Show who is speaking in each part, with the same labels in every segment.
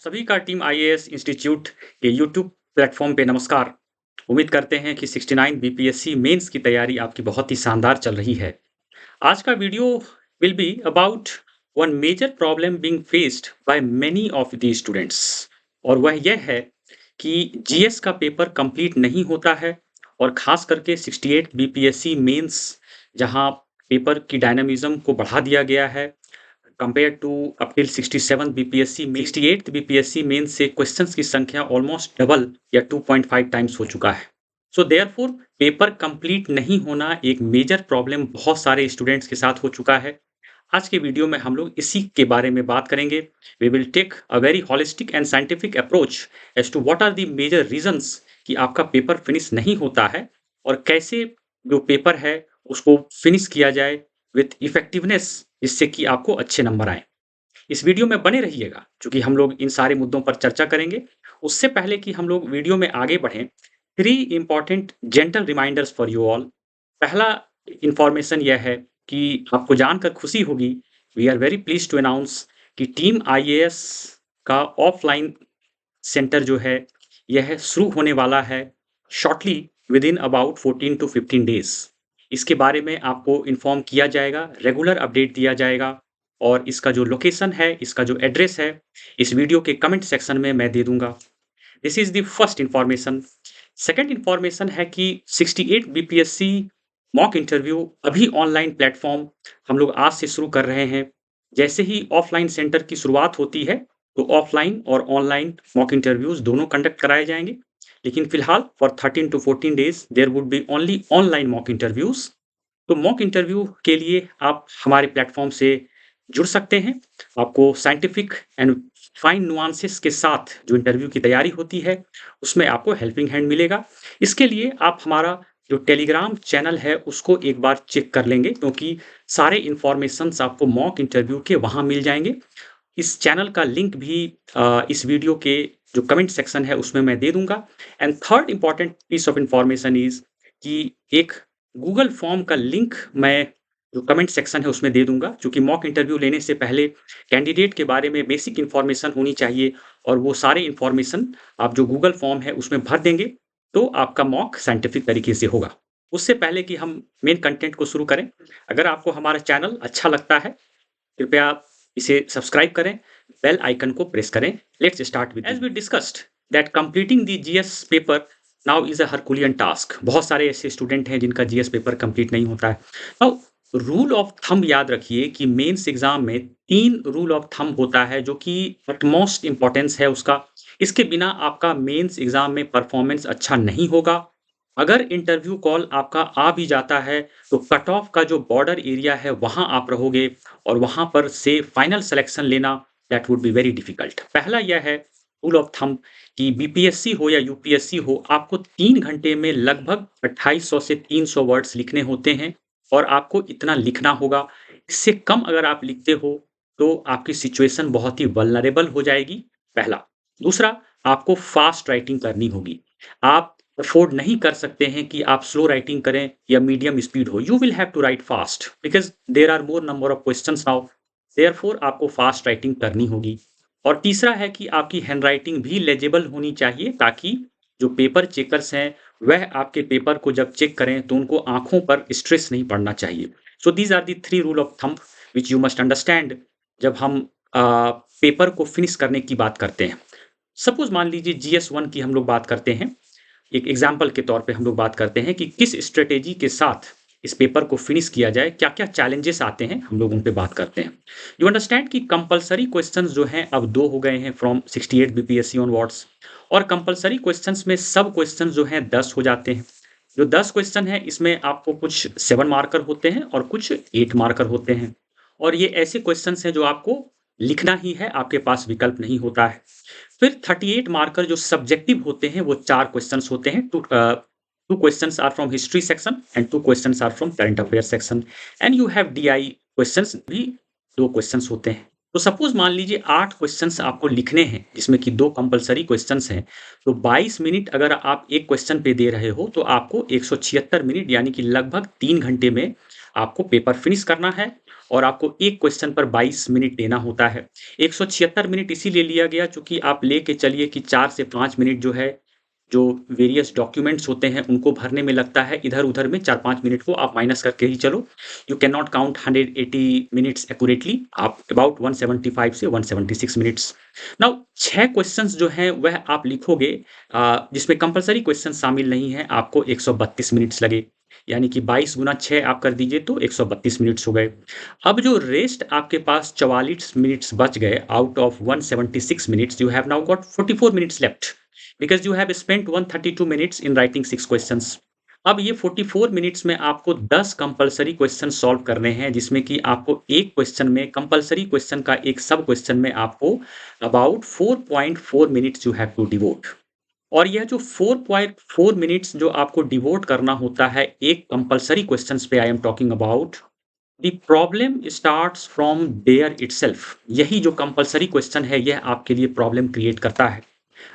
Speaker 1: सभी का team IAS institute के यूट्यूब प्लेटफॉर्म पे नमस्कार। उम्मीद करते हैं कि 69 बीपीएससी मेंस की तैयारी आपकी बहुत ही शानदार चल रही है। आज का video will be about one major problem being faced by many of the students, और वह यह है कि जीएस का पेपर कंप्लीट नहीं होता है। और खास करके 68 बीपीएससी मेंस, जहां पेपर की डायनामिज्म को बढ़ा दिया गया है compare to up till 67 BPSC में 68 बीपीएससी मेन से क्वेश्चंस की संख्या ऑलमोस्ट डबल या 2.5 टाइम्स हो चुका है। सो देयरफॉर पेपर कंप्लीट नहीं होना एक मेजर प्रॉब्लम बहुत सारे स्टूडेंट्स के साथ हो चुका है। आज के वीडियो में हम लोग इसी के बारे में बात करेंगे। We will take a very holistic and scientific approach as to what are the major reasons कि आपका पेपर फिनिश नहीं होता है, और कैसे जो पेपर है उसको फिनिश किया जाए विथ इफेक्टिवनेस, जिससे कि आपको अच्छे नंबर आए। इस वीडियो में बने रहिएगा क्योंकि हम लोग इन सारे मुद्दों पर चर्चा करेंगे। उससे पहले कि हम लोग वीडियो में आगे बढ़ें, 3 important gentle reminders for you all. पहला इंफॉर्मेशन यह है कि आपको जानकर खुशी होगी, we are very pleased to announce कि टीम आईएएस का ऑफलाइन सेंटर जो है यह शुरू होने वाला है shortly, within about 14 to 15 days. इसके बारे में आपको इन्फॉर्म किया जाएगा, रेगुलर अपडेट दिया जाएगा, और इसका जो लोकेशन है, इसका जो एड्रेस है, इस वीडियो के कमेंट सेक्शन में मैं दे दूंगा। This is the first information. Second information है कि 68 बीपीएससी मॉक इंटरव्यू अभी ऑनलाइन प्लेटफॉर्म हम लोग आज से शुरू कर रहे हैं। जैसे ही ऑफलाइन सेंटर की शुरुआत होती है तो ऑफलाइन और ऑनलाइन मॉक इंटरव्यूज दोनों कंडक्ट कराए जाएंगे, लेकिन फिलहाल for 13 to 14 days there would be only online mock interviews. तो मॉक इंटरव्यू के लिए आप हमारे प्लेटफॉर्म से जुड़ सकते हैं। आपको साइंटिफिक एंड फाइन नुआंसेस के साथ जो इंटरव्यू की तैयारी होती है उसमें आपको हेल्पिंग हैंड मिलेगा। इसके लिए आप हमारा जो टेलीग्राम चैनल है उसको एक बार चेक कर लेंगे, क्योंकि सारे इंफॉर्मेशंस आपको मॉक इंटरव्यू के वहाँ मिल जाएंगे। इस चैनल का लिंक भी इस वीडियो के जो कमेंट सेक्शन है उसमें मैं दे दूंगा। And third important piece of information is कि एक गूगल फॉर्म का लिंक मैं जो कमेंट सेक्शन है उसमें दे दूंगा, क्योंकि मॉक इंटरव्यू लेने से पहले कैंडिडेट के बारे में बेसिक इन्फॉर्मेशन होनी चाहिए, और वो सारे इन्फॉर्मेशन आप जो गूगल फॉर्म है उसमें भर देंगे तो आपका मॉक साइंटिफिक तरीके से होगा। उससे पहले कि हम मेन कंटेंट को शुरू करें, अगर आपको हमारा चैनल अच्छा लगता है कृपया इसे सब्सक्राइब करें, बेल आइकन को प्रेस करें। Let's start with as we discussed that completing the GS paper now is a herculean task. बहुत सारे ऐसे स्टूडेंट हैं जिनका जीएस पेपर कंप्लीट नहीं होता है। नाउ रूल ऑफ थंब याद रखिए कि मेंस एग्जाम में 3 रूल ऑफ थंब होता है जो कि अटमोस्ट इंपॉर्टेंस है उसका। इसके बिना आपका मेंस एग्जाम में परफॉर्मेंस अच्छा नहीं होगा। अगर इंटरव्यू कॉल आपका आ भी जाता है तो कट ऑफ का जो बॉर्डर एरिया है वहां आप रहोगे, और वहां पर से फाइनल सिलेक्शन लेना that would be very difficult. पहला यह है रूल ऑफ थंब कि बीपीएससी हो या यूपीएससी हो, आपको 3 घंटे में लगभग 2800 से 300 वर्ड्स लिखने होते हैं, और आपको इतना लिखना होगा। इससे कम अगर आप लिखते हो तो आपकी सिचुएशन बहुत ही वल्नरेबल हो जाएगी, पहला। दूसरा, आपको फास्ट राइटिंग करनी होगी। आप अफोर्ड नहीं कर सकते हैं कि आप स्लो राइटिंग करें या मीडियम स्पीड हो। You will have to write fast because there are more number of questions now, therefore आपको फास्ट राइटिंग करनी होगी। और तीसरा है कि आपकी हैंडराइटिंग भी लेजिबल होनी चाहिए, ताकि जो पेपर चेकर्स हैं वह आपके पेपर को जब चेक करें तो उनको आंखों पर स्ट्रेस नहीं पड़ना चाहिए। So these are the 3 rule of thumb which you must understand जब हम पेपर को फिनिश करने की बात करते हैं। सपोज मान लीजिए GS1 की हम लोग बात करते हैं, एक एग्जाम्पल के तौर पे हम लोग बात करते हैं कि किस स्ट्रेटेजी के साथ इस पेपर को फिनिश किया जाए, क्या क्या चैलेंजेस आते हैं, हम लोग उन पे बात करते हैं। यू अंडरस्टैंड कि कंपलसरी क्वेश्चंस जो हैं अब 2 हो गए हैं फ्रॉम 68 बीपीएससी ऑनवर्ड्स, और कंपलसरी क्वेश्चंस में सब क्वेश्चंस जो हैं 10 हो जाते हैं। जो 10 क्वेश्चन है इसमें आपको कुछ 7 मार्कर होते हैं और कुछ 8 मार्कर होते हैं, और ये ऐसे क्वेश्चंस हैं जो आपको लिखना ही है, आपके पास विकल्प नहीं होता है। फिर 38 मार्कर जो सब्जेक्टिव होते हैं वो 4 क्वेश्चंस होते हैं। Two questions are from history section and 2 questions are from current affair section, and you have DI questions भी 2 क्वेश्चंस होते हैं। तो सपोज मान लीजिए 8 क्वेश्चंस आपको लिखने हैं जिसमें कि 2 कंपलसरी क्वेश्चंस हैं, तो 22 मिनट अगर आप एक क्वेश्चन पे दे रहे हो तो आपको 176 मिनट यानी कि लगभग 3 घंटे में आपको पेपर फिनिश करना है। और आपको एक क्वेश्चन पर 22 मिनट देना होता है। 176 मिनट इसीलिए लिया गया चूँकि आप लेके चलिए कि 4 से 5 मिनट जो है, जो वेरियस डॉक्यूमेंट्स होते हैं उनको भरने में लगता है, इधर-उधर में 4-5 मिनट को आप माइनस करके ही चलो। You can not count 180 minutes accurately, आप अबाउट 175 से 176 मिनट्स। नाउ 6 क्वेश्चंस जो हैं वह आप लिखोगे, जिसमें कंपल्सरी क्वेश्चन शामिल नहीं है, आपको 132 मिनट्स लगे। यानी कि 22 गुना 6 आप कर दीजिए तो 132 मिनट्स हो गए। अब जो रेस्ट आपके पास 44 मिनट्स बच गए out of 176 minutes, you have now got 44 minutes left because you have spent 132 minutes in writing 6 questions. अब ये 44 मिनट्स में आपको 10 कंपल्सरी क्वेश्चन सॉल्व करने हैं, जिसमें कि आपको एक क्वेश्चन में कंपल्सरी क्वेश्चन का एक सब क्वेश्चन में आपको about 4.4 minutes you have to devote. और यह जो 4.4 मिनट्स जो आपको डिवोट करना होता है एक कंपल्सरी क्वेश्चंस पे, I am talking about the problem starts from there itself. यही जो कंपल्सरी क्वेश्चन है यह आपके लिए प्रॉब्लम क्रिएट करता है।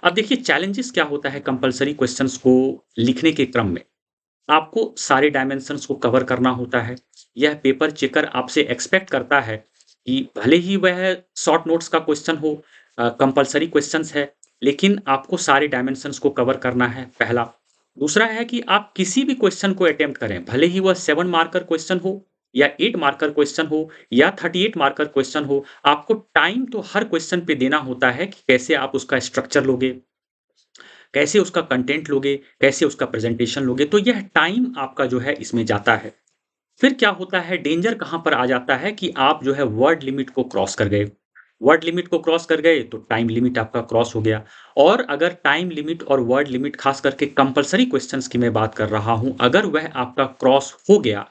Speaker 1: अब देखिए चैलेंजेस क्या होता है कंपल्सरी क्वेश्चंस को लिखने के क्रम में। आपको सारे डायमेंशंस को कवर करना होता है। यह पेपर चेकर आपसे एक्सपेक्ट करता है कि भले ही वह शॉर्ट नोट्स का क्वेश्चन हो, कंपल्सरी क्वेश्चंस है, लेकिन आपको सारे डायमेंशंस को कवर करना है, पहला। दूसरा है कि आप किसी भी क्वेश्चन को अटेम्प्ट करें, भले ही वह 7 मार्कर क्वेश्चन हो या 8 मार्कर क्वेश्चन हो या 38 मार्कर क्वेश्चन हो, आपको टाइम तो हर क्वेश्चन पे देना होता है कि कैसे आप उसका स्ट्रक्चर लोगे, कैसे उसका कंटेंट लोगे, कैसे उसका प्रेजेंटेशन लोगे, तो यह टाइम आपका जो है इसमें जाता है। फिर क्या होता है, डेंजर कहाँ पर आ जाता है कि आप जो है वर्ड लिमिट को क्रॉस कर गए। वर्ड लिमिट को क्रॉस कर गए तो टाइम लिमिट आपका क्रॉस हो गया। और अगर टाइम लिमिट और वर्ड लिमिट खास करके कंपल्सरी क्वेश्चंस की मैं बात कर रहा हूँ, अगर वह आपका क्रॉस हो गया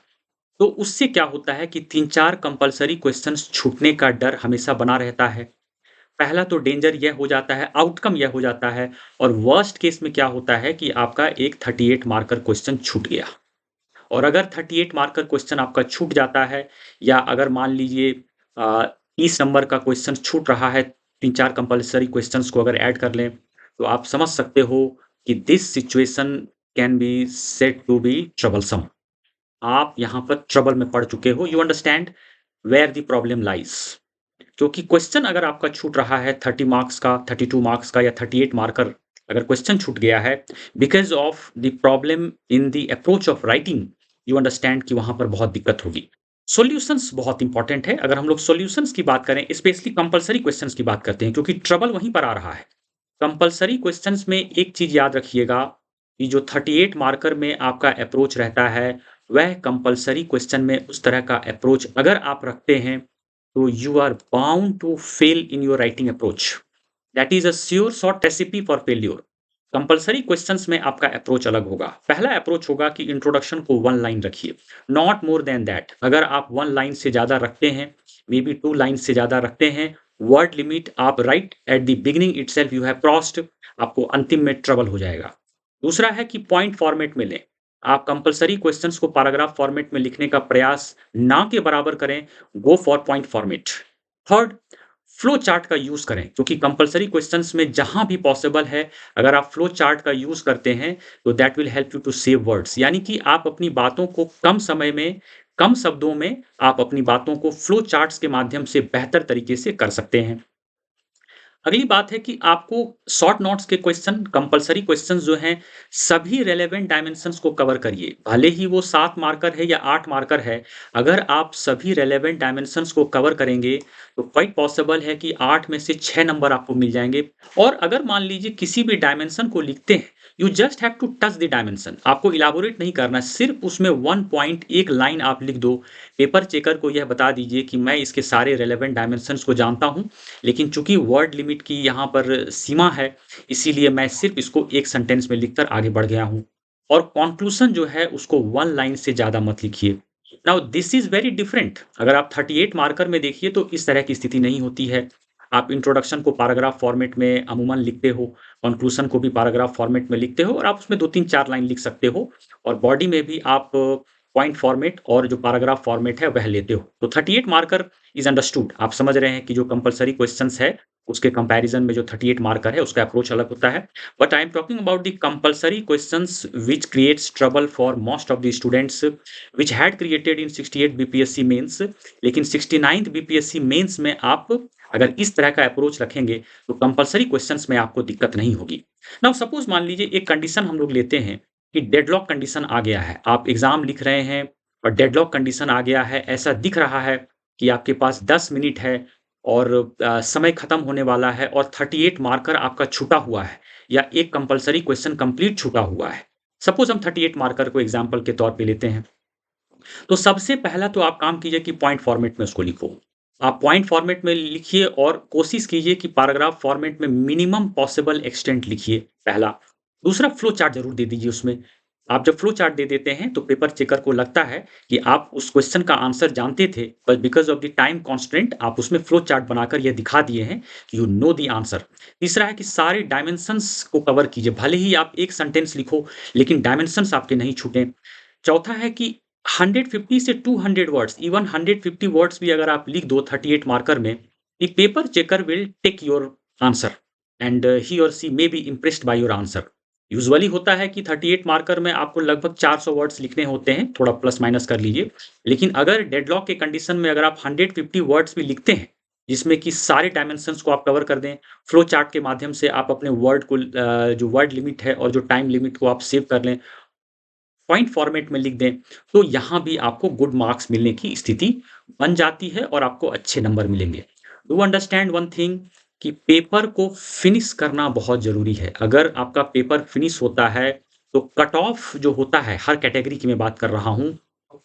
Speaker 1: तो उससे क्या होता है कि 3-4 कंपल्सरी क्वेश्चंस छूटने का डर हमेशा बना रहता है। पहला तो डेंजर यह हो जाता है, आउटकम यह हो जाता है, और वर्स्ट केस में क्या होता है कि आपका एक 38 मार्कर क्वेश्चन छूट गया। और अगर 38 मार्कर क्वेश्चन आपका छूट जाता है, या अगर मान लीजिए 30 नंबर का क्वेश्चन छूट रहा है, 3-4 कंपल्सरी क्वेश्चंस को अगर ऐड कर लें, तो आप समझ सकते हो कि this situation can be said to be troublesome. आप यहाँ पर ट्रबल में पड़ चुके हो। You understand where the problem lies. क्योंकि क्वेश्चन अगर आपका छूट रहा है 30 मार्क्स का, 32 मार्क्स का या 38 मार्कर अगर क्वेश्चन छूट गया है because of the problem in the approach of writing, you understand कि वहाँ पर बहुत दिक्कत होगी। सॉल्यूशंस बहुत इंपॉर्टेंट है। अगर हम लोग सॉल्यूशंस की बात करें, स्पेशली कंपल्सरी क्वेश्चंस की बात करते हैं, क्योंकि ट्रबल वहीं पर आ रहा है। कंपल्सरी क्वेश्चंस में एक चीज़ याद रखिएगा कि जो 38 मार्कर में आपका अप्रोच रहता है, वह कंपल्सरी क्वेश्चन में उस तरह का अप्रोच अगर आप रखते हैं, तो you are bound to fail in your writing approach. That is a sure shot recipe for failure. Compulsory questions में आपका अप्रोच अलग होगा। पहला अप्रोच होगा कि इंट्रोडक्शन को 1 लाइन रखिए, नॉट मोर देन दैट। अगर आप 1 लाइन से ज़्यादा रखते हैं, मे बी 2 लाइन से ज़्यादा रखते हैं, वर्ड लिमिट आप right at the beginning itself you have crossed, आपको अंतिम में ट्रबल हो जाएगा। दूसरा है कि पॉइंट फॉर्मेट में लें। आप कंपल्सरी क्वेश्चंस को पैराग्राफ फॉर्मेट में लिखने का प्रयास ना के बराबर करें, go for point format. Third, flow chart का यूज़ करें, क्योंकि कंपल्सरी क्वेश्चंस में जहाँ भी पॉसिबल है, अगर आप फ्लो चार्ट का यूज़ करते हैं, तो that will help you to save words. यानी कि आप अपनी बातों को कम समय में, कम शब्दों में आप अपनी बातों को फ्लो चार्ट्स के माध्यम से बेहतर तरीके से कर सकते हैं। अगली बात है कि आपको शॉर्ट नोट्स के क्वेश्चन, कंपल्सरी क्वेश्चंस जो हैं, सभी रेलेवेंट डायमेंशंस को कवर करिए। भले ही वो 7 मार्कर है या 8 मार्कर है, अगर आप सभी रेलेवेंट डायमेंशंस को कवर करेंगे, तो क्वाइट पॉसिबल है कि 8 में से 6 नंबर आपको मिल जाएँगे। और अगर मान लीजिए किसी भी डायमेंशन को लिखते हैं, you just have to touch the dimension. आपको इलैबोरेट नहीं करना है, सिर्फ उसमें 1 पॉइंट, 1 लाइन आप लिख दो। पेपर चेकर को यह बता दीजिए कि मैं इसके सारे रेलेवेंट डायमेंशंस को जानता हूँ, लेकिन चूँकि वर्ड लिमिट की यहाँ पर सीमा है, इसीलिए मैं सिर्फ़ इसको एक सेंटेंस में लिखकर आगे बढ़ गया हूँ। और कॉन्क्लूज़न जो है उसको 1 लाइन से ज़्यादा मत लिखिए। Now this is very different. अगर आप 38 मार्कर में देखिए तो इस तरह की स्थिति नहीं होती है। आप इंट्रोडक्शन को पैराग्राफ फॉर्मेट में अमूमन लिखते हो, कॉन्क्लूज़न को भी पैराग्राफ फॉर्मेट में लिखते हो, और आप उसमें 2-3-4 लाइन लिख सकते हो। और बॉडी में भी आप पॉइंट फॉर्मेट और जो पैराग्राफ फॉर्मेट है वह लेते हो। तो 38 मार्कर इज़ अंडरस्टूड। आप समझ रहे हैं कि जो कंपल्सरी क्वेश्चंस है, उसके कंपैरिज़न में जो 38 मार्कर है, उसका अप्रोच अलग होता है। But I am talking about the compulsory questions which creates trouble for most of the students which had created in 68 BPSC mains. लेकिन 69th बीपीएससी मेंस में आप अगर इस तरह का अप्रोच रखेंगे, तो कंपल्सरी क्वेश्चंस में आपको दिक्कत नहीं होगी। नाउ सपोज़ मान लीजिए एक कंडीशन हम लोग लेते हैं कि डेडलॉक कंडीशन आ गया है। आप एग्ज़ाम लिख रहे हैं और डेडलॉक कंडीशन आ गया है। ऐसा दिख रहा है कि आपके पास 10 मिनट है और समय खत्म होने वाला है और 38 मार्कर आपका छूटा हुआ है या एक कंपल्सरी क्वेश्चन कंप्लीट छूटा हुआ है। सपोज़ हम 38 मार्कर को एग्ज़ाम्पल के तौर पे लेते हैं। तो सबसे पहला तो आप काम कीजिए कि पॉइंट फॉर्मेट में उसको लिखो। आप पॉइंट फॉर्मेट में लिखिए और कोशिश कीजिए कि पैराग्राफ फॉर्मेट में मिनिमम पॉसिबल एक्सटेंट लिखिए, पहला। दूसरा, फ्लो चार्ट ज़रूर दे दीजिए उसमें। आप जब फ्लो चार्ट दे देते हैं तो पेपर चेकर को लगता है कि आप उस क्वेश्चन का आंसर जानते थे, but because of the time constraint आप उसमें फ्लो चार्ट बनाकर ये दिखा दिए हैं कि यू नो द आंसर। तीसरा है कि सारे डायमेंशंस को कवर कीजिए। भले ही आप एक सेंटेंस लिखो, लेकिन डायमेंशंस आपके नहीं छूटें। चौथा है कि 150 से 200 वर्ड्स, इवन 150 वर्ड्स भी अगर आप लिख दो 38 मार्कर में, the paper checker will take your answer and he और she may be impressed by your answer. Usually होता है कि 38 मार्कर में आपको लगभग 400 वर्ड्स लिखने होते हैं, थोड़ा प्लस माइनस कर लीजिए। लेकिन अगर डेडलॉक के कंडीशन में अगर आप 150 वर्ड्स भी लिखते हैं, जिसमें कि सारे डायमेंशंस को आप कवर कर दें, फ्लो चार्ट के माध्यम से आप अपने वर्ड को जो वर्ड लिमिट है और जो टाइम लिमिट को आप सेव कर लें, पॉइंट फॉर्मेट में लिख दें, तो यहाँ भी आपको गुड मार्क्स मिलने की स्थिति बन जाती है और आपको अच्छे नंबर मिलेंगे। डू अंडरस्टैंड वन थिंग कि पेपर को फिनिश करना बहुत ज़रूरी है। अगर आपका पेपर फिनिश होता है, तो कट ऑफ जो होता है, हर कैटेगरी की मैं बात कर रहा हूँ,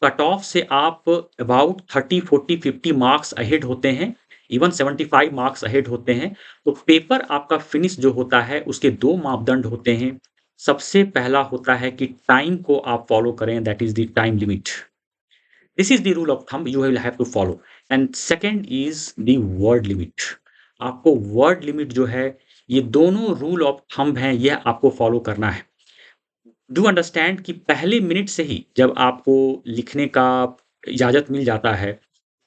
Speaker 1: कट ऑफ से आप अबाउट 30, 40, 50 मार्क्स अहेड होते हैं, इवन 75 मार्क्स अहेड होते हैं। तो पेपर आपका फिनिश जो होता है, उसके 2 मापदंड होते हैं। सबसे पहला होता है कि टाइम को आप फॉलो करें, that is the time limit. This is the rule of thumb you will have to follow. And second is the word limit. आपको वर्ड लिमिट जो है, ये दोनों रूल ऑफ थंब हैं, यह आपको फॉलो करना है। डू अंडरस्टैंड कि पहले मिनट से ही जब आपको लिखने का इजाज़त मिल जाता है,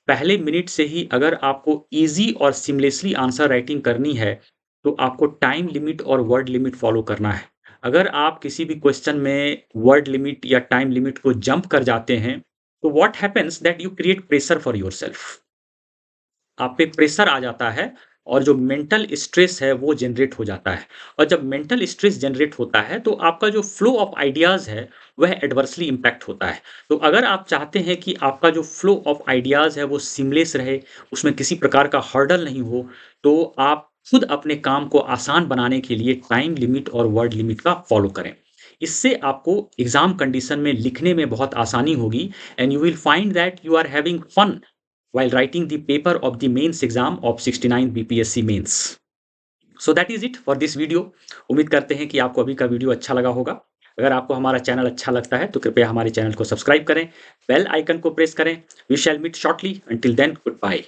Speaker 1: पहले मिनट से ही अगर आपको ईज़ी और सीमलेसली आंसर राइटिंग करनी है, तो आपको टाइम लिमिट और वर्ड लिमिट फ़ॉलो करना है। अगर आप किसी भी क्वेश्चन में वर्ड लिमिट या टाइम लिमिट को जंप कर जाते हैं, तो what happens that you create pressure for yourself. आप पे प्रेशर आ जाता है और जो मेंटल स्ट्रेस है वो जनरेट हो जाता है। और जब मेंटल स्ट्रेस जनरेट होता है, तो आपका जो फ्लो ऑफ आइडियाज़ है वह एडवर्सली इम्पैक्ट होता है। तो अगर आप चाहते हैं कि आपका जो फ्लो ऑफ आइडियाज़ है वो सीमलेस रहे, उसमें किसी प्रकार का हर्डल नहीं हो, तो आप खुद अपने काम को आसान बनाने के लिए टाइम लिमिट और वर्ड लिमिट का फॉलो करें। इससे आपको एग्ज़ाम कंडीशन में लिखने में बहुत आसानी होगी and you will find that you are having fun while writing the paper of the mains exam of 69 BPSC mains. So that is it for this video. उम्मीद करते हैं कि आपको अभी का वीडियो अच्छा लगा होगा। अगर आपको हमारा चैनल अच्छा लगता है तो कृपया हमारे चैनल को सब्सक्राइब करें, बेल आइकन को प्रेस करें। We shall meet shortly. Until then, good bye.